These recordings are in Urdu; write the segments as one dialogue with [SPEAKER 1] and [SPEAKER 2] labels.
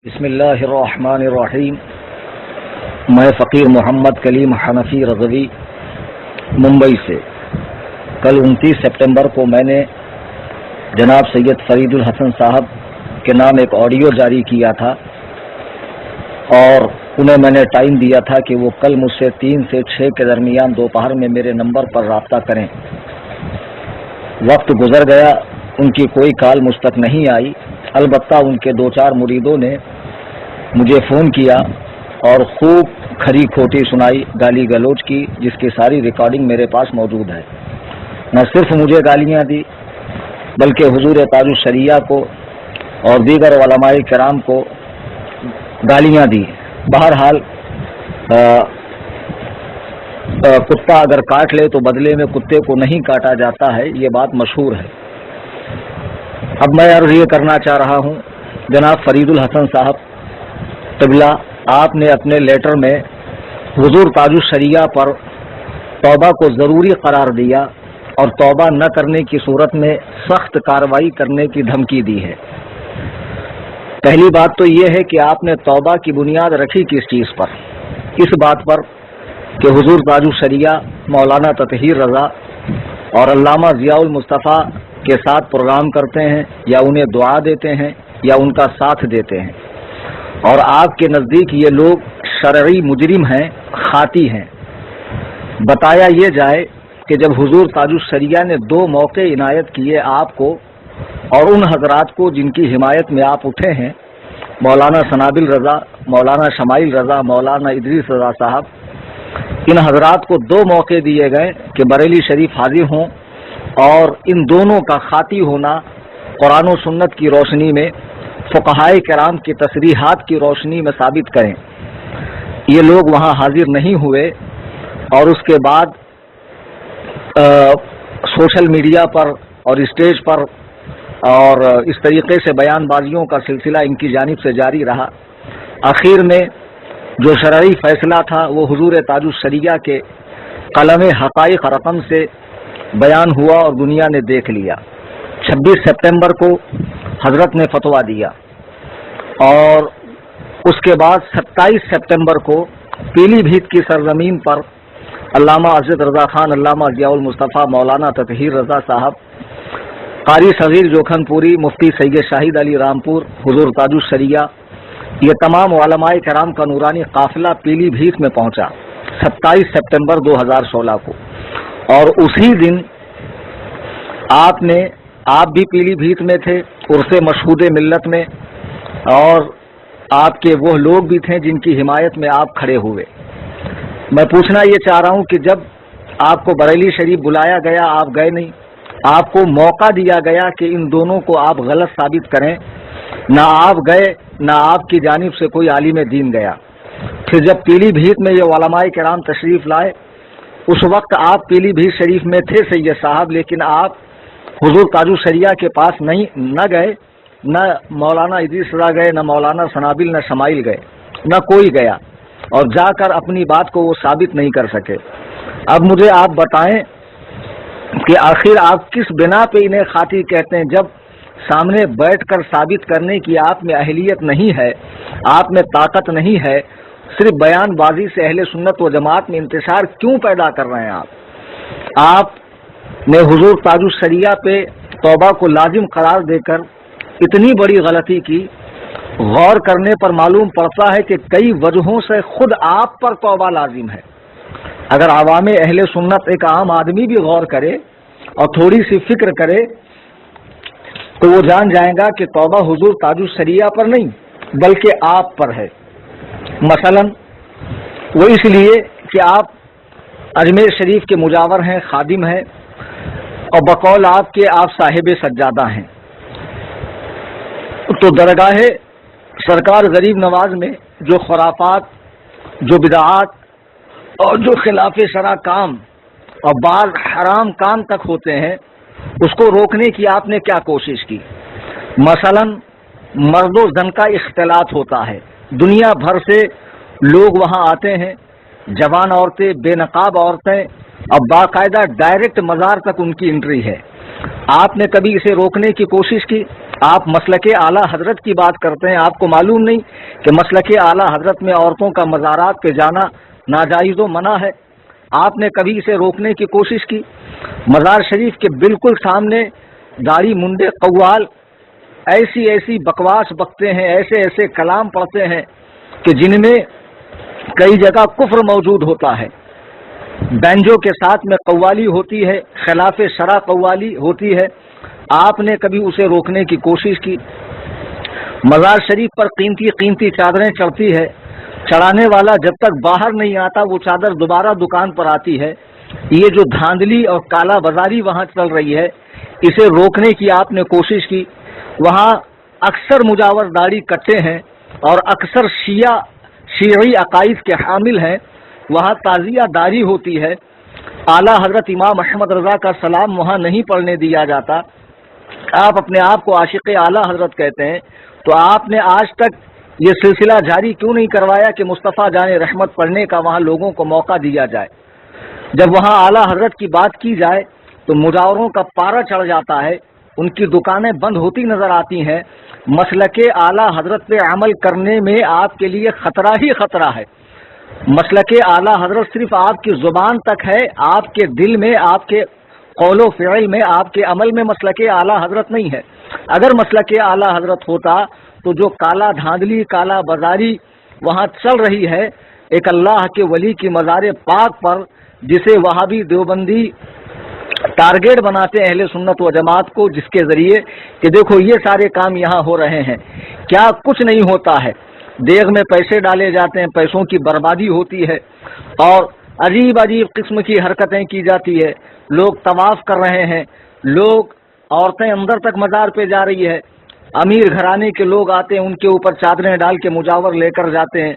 [SPEAKER 1] بسم اللہ الرحمن الرحیم۔ میں فقیر محمد کلیم حنفی رضوی ممبئی سے کل 29 سپٹمبر کو میں نے جناب سید فرید الحسن صاحب کے نام ایک آڈیو جاری کیا تھا اور انہیں میں نے ٹائم دیا تھا کہ وہ کل مجھ سے 3 سے 6 کے درمیان دوپہر میں میرے نمبر پر رابطہ کریں۔ وقت گزر گیا، ان کی کوئی کال مجھ تک نہیں آئی، البتہ ان کے 2-4 مریدوں نے مجھے فون کیا اور خوب کھری کھوٹی سنائی، گالی گلوچ کی، جس کی ساری ریکارڈنگ میرے پاس موجود ہے۔ نہ صرف مجھے گالیاں دی بلکہ حضور تاج الشریعہ کو اور دیگر علماء کرام کو گالیاں دی۔ بہرحال کتا اگر کاٹ لے تو بدلے میں کتے کو نہیں کاٹا جاتا ہے، یہ بات مشہور ہے۔ اب میں عرض یہ کرنا چاہ رہا ہوں، جناب فرید الحسن صاحب قبلہ، آپ نے اپنے لیٹر میں حضور تاج الشریعہ پر توبہ کو ضروری قرار دیا اور توبہ نہ کرنے کی صورت میں سخت کارروائی کرنے کی دھمکی دی ہے۔ پہلی بات تو یہ ہے کہ آپ نے توبہ کی بنیاد رکھی کس چیز پر؟ اس بات پر کہ حضور تاج الشریعہ مولانا تطہیر رضا اور علامہ ضیاء المصطفیٰ کے ساتھ پروگرام کرتے ہیں یا انہیں دعا دیتے ہیں یا ان کا ساتھ دیتے ہیں، اور آپ کے نزدیک یہ لوگ شرعی مجرم ہیں، خاطی ہیں۔ بتایا یہ جائے کہ جب حضور تاج الشریعہ نے 2 موقع عنایت کیے آپ کو اور ان حضرات کو جن کی حمایت میں آپ اٹھے ہیں، مولانا سنابل رضا، مولانا شمائل رضا، مولانا ادریس رضا صاحب، ان حضرات کو 2 موقع دیے گئے کہ بریلی شریف حاضر ہوں اور ان دونوں کا خاطی ہونا قرآن و سنت کی روشنی میں، فقہائے کرام کی تصریحات کی روشنی میں ثابت کریں۔ یہ لوگ وہاں حاضر نہیں ہوئے اور اس کے بعد سوشل میڈیا پر اور اسٹیج پر اور اس طریقے سے بیان بازیوں کا سلسلہ ان کی جانب سے جاری رہا۔ آخر میں جو شرعی فیصلہ تھا وہ حضور تاج الشریعہ کے قلم حقائق رقم سے بیان ہوا اور دنیا نے دیکھ لیا۔ 26 سپٹمبر کو حضرت نے فتویٰ دیا اور اس کے بعد 27 سپٹمبر کو پیلی بھیت کی سرزمین پر علامہ عزت رضا خان، علامہ ضیاء المصطفیٰ، مولانا تطہیر رضا صاحب، قاری صغیر جوکھن پوری، مفتی سید شاہد علی رامپور، حضور تاج الشریعہ، یہ تمام علماء کرام کا نورانی قافلہ پیلی بھیت میں پہنچا 27 سپٹمبر 2016 کو، اور اسی دن آپ بھی پیلی بھیت میں تھے، عرص مشہود ملت میں، اور آپ کے وہ لوگ بھی تھے جن کی حمایت میں آپ کھڑے ہوئے۔ میں پوچھنا یہ چاہ رہا ہوں کہ جب آپ کو بریلی شریف بلایا گیا آپ گئے نہیں، آپ کو موقع دیا گیا کہ ان دونوں کو آپ غلط ثابت کریں، نہ آپ گئے نہ آپ کی جانب سے کوئی عالم دین گیا۔ پھر جب پیلی بھیت میں یہ علماء کرام تشریف لائے، اس وقت آپ پیلی بھیت شریف میں تھے سید صاحب، لیکن آپ حضور تاج الشریعہ کے پاس نہ گئے، نہ مولانا ادریس رضا گئے، نہ مولانا سنابل، نہ شمائل گئے، نہ کوئی گیا، اور جا کر اپنی بات کو وہ ثابت نہیں کر سکے۔ اب مجھے آپ بتائیں کہ آخر آپ کس بنا پہ انہیں خاطی کہتے ہیں؟ جب سامنے بیٹھ کر ثابت کرنے کی آپ میں اہلیت نہیں ہے، آپ میں طاقت نہیں ہے، صرف بیان بازی سے اہل سنت و جماعت میں انتشار کیوں پیدا کر رہے ہیں؟ آپ نے حضور تاج الشریعہ پہ توبہ کو لازم قرار دے کر اتنی بڑی غلطی کی۔ غور کرنے پر معلوم پڑتا ہے کہ کئی وجہوں سے خود آپ پر توبہ لازم ہے۔ اگر عوام اہل سنت، ایک عام آدمی بھی غور کرے اور تھوڑی سی فکر کرے تو وہ جان جائے گا کہ توبہ حضور تاج الشریعہ پر نہیں بلکہ آپ پر ہے۔ مثلا وہ اس لیے کہ آپ اجمیر شریف کے مجاور ہیں، خادم ہیں، اور بقول آپ کے آپ صاحب سجادہ ہیں، تو درگاہ سرکار غریب نواز میں جو خرافات، جو بدعات اور جو خلاف شرع کام اور بعض حرام کام تک ہوتے ہیں، اس کو روکنے کی آپ نے کیا کوشش کی؟ مثلا مرد و زن کا اختلاط ہوتا ہے، دنیا بھر سے لوگ وہاں آتے ہیں، جوان عورتیں، بے نقاب عورتیں، اور باقاعدہ ڈائریکٹ مزار تک ان کی انٹری ہے۔ آپ نے کبھی اسے روکنے کی کوشش کی؟ آپ مسلک اعلیٰ حضرت کی بات کرتے ہیں، آپ کو معلوم نہیں کہ مسلک اعلیٰ حضرت میں عورتوں کا مزارات پہ جانا ناجائز و منع ہے؟ آپ نے کبھی اسے روکنے کی کوشش کی؟ مزار شریف کے بالکل سامنے داڑھی منڈے قوال ایسی ایسی بکواس بکتے ہیں، ایسے ایسے کلام پڑھتے ہیں کہ جن میں کئی جگہ کفر موجود ہوتا ہے۔ بینجو کے ساتھ میں قوالی ہوتی ہے، خلاف شرع قوالی ہوتی ہے۔ آپ نے کبھی اسے روکنے کی کوشش کی؟ مزار شریف پر قیمتی قیمتی چادریں چڑھتی ہے، چڑھانے والا جب تک باہر نہیں آتا وہ چادر دوبارہ دکان پر آتی ہے۔ یہ جو دھاندلی اور کالا بازاری وہاں چل رہی ہے، اسے روکنے کی آپ نے کوشش کی؟ وہاں اکثر مجاور داڑھی کٹے ہیں اور اکثر شیعی عقائد کے حامل ہیں۔ وہاں تعزیہ داری ہوتی ہے، اعلیٰ حضرت امام احمد رضا کا سلام وہاں نہیں پڑھنے دیا جاتا۔ آپ اپنے آپ کو عاشق اعلیٰ حضرت کہتے ہیں، تو آپ نے آج تک یہ سلسلہ جاری کیوں نہیں کروایا کہ مصطفیٰ جان رحمت پڑھنے کا وہاں لوگوں کو موقع دیا جائے؟ جب وہاں اعلیٰ حضرت کی بات کی جائے تو مجاوروں کا پارا چڑھ جاتا ہے، ان کی دکانیں بند ہوتی نظر آتی ہیں۔ مسلک اعلیٰ حضرت پہ عمل کرنے میں آپ کے لیے خطرہ ہی خطرہ ہے۔ مسلک اعلیٰ حضرت صرف آپ کی زبان تک ہے، آپ کے دل میں، آپ کے قول و فعل میں، آپ کے عمل میں مسلک اعلیٰ حضرت نہیں ہے۔ اگر مسلک اعلیٰ حضرت ہوتا تو جو کالا دھاندلی، کالا بازاری وہاں چل رہی ہے، ایک اللہ کے ولی کی مزار پاک پر جسے وہابی دیوبندی ٹارگیٹ بناتے ہیں اہل سنت و جماعت کو، جس کے ذریعے کہ دیکھو یہ سارے کام یہاں ہو رہے ہیں، کیا کچھ نہیں ہوتا ہے، دیگ میں پیسے ڈالے جاتے ہیں، پیسوں کی بربادی ہوتی ہے اور عجیب عجیب قسم کی حرکتیں کی جاتی ہے۔ لوگ طواف کر رہے ہیں، لوگ عورتیں اندر تک مزار پہ جا رہی ہے، امیر گھرانے کے لوگ آتے ہیں، ان کے اوپر چادریں ڈال کے مجاور لے کر جاتے ہیں،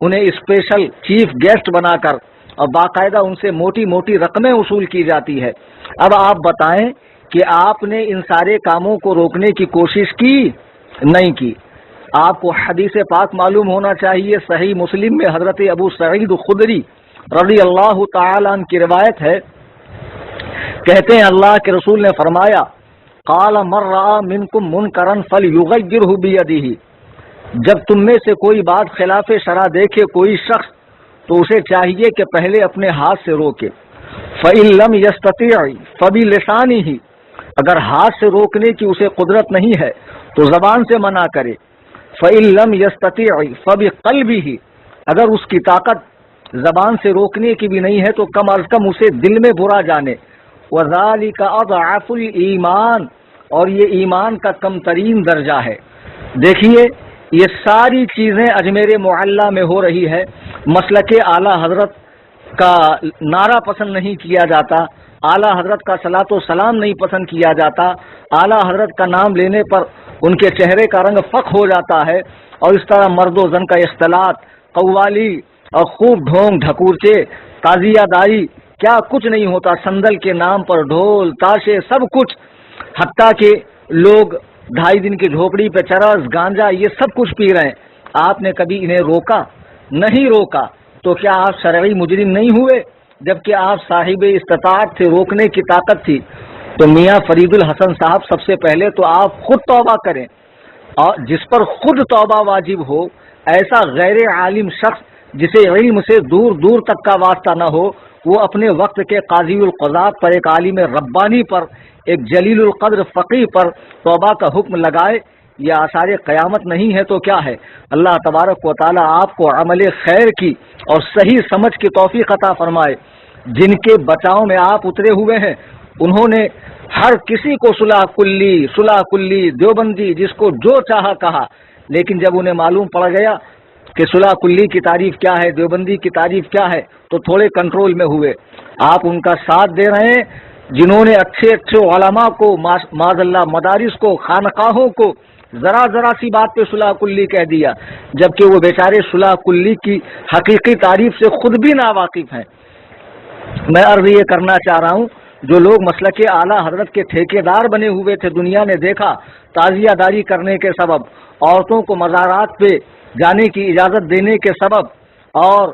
[SPEAKER 1] انہیں اسپیشل چیف گیسٹ بنا کر اور باقاعدہ ان سے موٹی موٹی رقمیں وصول کی جاتی ہے۔ اب آپ بتائیں کہ آپ نے ان سارے کاموں کو روکنے کی کوشش کی؟ نہیں کی۔ آپ کو حدیث پاک معلوم ہونا چاہیے، صحیح مسلم میں حضرت ابو سعید خدری رضی اللہ تعالی عنہ کی روایت ہے، کہتے ہیں اللہ کے رسول نے فرمایا، قال من رأى منکم منکرا فلیغیرہ بیدہ، جب تم میں سے کوئی بات خلاف شرع دیکھے کوئی شخص تو اسے چاہیے کہ پہلے اپنے ہاتھ سے روکے۔ فإن لم يستطع فبلسانہ، اگر ہاتھ سے روکنے کی اسے قدرت نہیں ہے تو زبان سے منع کرے۔ فإن لم يستطع فبقلبہ، اگر اس کی طاقت زبان سے روکنے کی بھی نہیں ہے تو کم از کم اسے دل میں برا جانے۔ وذالک اضعف الایمان، اور یہ ایمان کا کم ترین درجہ ہے۔ دیکھیے یہ ساری چیزیں اجمیر معلیٰ میں ہو رہی ہے۔ مسلک اعلیٰ حضرت کا نعرہ پسند نہیں کیا جاتا، اعلیٰ حضرت کا صلاۃ و سلام نہیں پسند کیا جاتا، اعلیٰ حضرت کا نام لینے پر ان کے چہرے کا رنگ فق ہو جاتا ہے، اور اس طرح مرد و زن کا اختلاط، قوالی اور خوب ڈھونگ ڈھکورچے، تعزیہ داری، کیا کچھ نہیں ہوتا، سندل کے نام پر ڈھول تاشے سب کچھ، حتیٰ کہ لوگ 2.5 دن کی جھوپڑی پہ چرس گانجا یہ سب کچھ پی رہے ہیں۔ آپ نے کبھی انہیں روکا؟ نہیں روکا۔ تو کیا آپ شرعی مجرم نہیں ہوئے؟ جبکہ آپ صاحب استطاعت تھے، روکنے کی طاقت تھی۔ تو میاں فرید الحسن صاحب سب سے پہلے تو آپ خود توبہ کریں، اور جس پر خود توبہ واجب ہو، ایسا غیر عالم شخص جسے علم سے دور دور تک کا واسطہ نہ ہو، وہ اپنے وقت کے قاضی القضات پر، ایک عالم ربانی پر، ایک جلیل القدر فقیہ پر توبہ کا حکم لگائے، یہ آثار قیامت نہیں ہے تو کیا ہے؟ اللہ تبارک و تعالی آپ کو عمل خیر کی اور صحیح سمجھ کی توفیق عطا فرمائے۔ جن کے بچاؤ میں آپ اترے ہوئے ہیں انہوں نے ہر کسی کو صلح کلی دیوبندی جس کو جو چاہا کہا، لیکن جب انہیں معلوم پڑ گیا کہ صلح کلی کی تعریف کیا ہے، دیوبندی کی تعریف کیا ہے، تو تھوڑے کنٹرول میں ہوئے۔ آپ ان کا ساتھ دے رہے ہیں جنہوں نے اچھے اچھے علماء کو، معاذ اللہ مدارس کو، خانقاہوں کو ذرا سی بات پہ صلح کلی کہہ دیا، جبکہ وہ بیچارے صلح کلی کی حقیقی تعریف سے خود بھی ناواقف ہیں۔ میں عرض یہ کرنا چاہ رہا ہوں، جو لوگ مسلک اعلیٰ حضرت کے ٹھیکیدار بنے ہوئے تھے، دنیا نے دیکھا تعزیہ داری کرنے کے سبب، عورتوں کو مزارات پہ جانے کی اجازت دینے کے سبب، اور